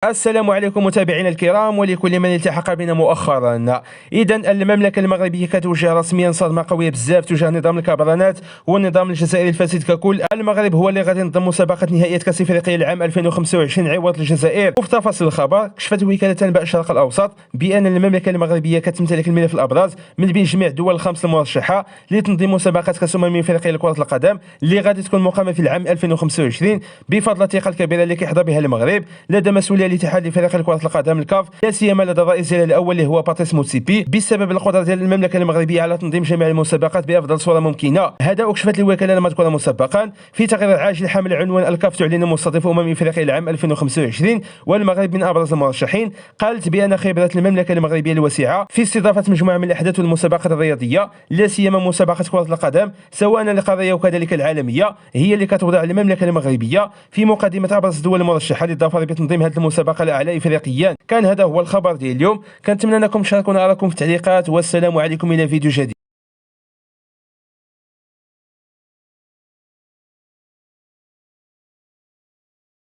السلام عليكم متابعينا الكرام ولكل من التحق بنا مؤخرا. اذا المملكه المغربيه كتوجه رسميا صدمه قويه بزاف تجاه نظام الكابرانات والنظام الجزائري الفاسد ككل. المغرب هو اللي غادي ينظم مسابقه نهائيات كاس افريقيا العام 2025 عوض الجزائر. وفي تفاصيل الخبر كشفت وكاله انباء الشرق الاوسط بان المملكه المغربيه كتمتلك الملف الابرز من بين جميع الدول الخمس المرشحه لتنظيم مسابقه كاس افريقيا لكره القدم اللي غادي تكون مقامه في العام 2025 بفضل الثقه الكبيره اللي كيحظى بها المغرب لدى مسؤولي الاتحاد الافريقي لكره القدم الكاف، لا سيما لدى الرئيس ديالها الاول اللي هو باتريس موتسيبي، بسبب القدره ديال المملكه المغربيه على تنظيم جميع المسابقات بافضل صوره ممكنه. هذا وكشفت الوكاله المذكوره مسبقا في تقرير عاجل حامل عنوان الكاف تعلن مستضيف افريقيا العام 2025 والمغرب من ابرز المرشحين. قالت بان خبره المملكه المغربيه الواسعه في استضافه مجموعه من الاحداث والمسابقات الرياضيه، لا سيما مسابقه كره القدم سواء القاريه وكذلك العالميه، هي اللي كتوضع المملكه المغربيه في مقدمه ابرز الدول المرشحه للظفر بتنظيم هذه المسابقه الاعلى افريقيا. كان هذا هو الخبر ديال اليوم، كنتمنى انكم تشاركونا رايكم في التعليقات، والسلام عليكم الى فيديو جديد.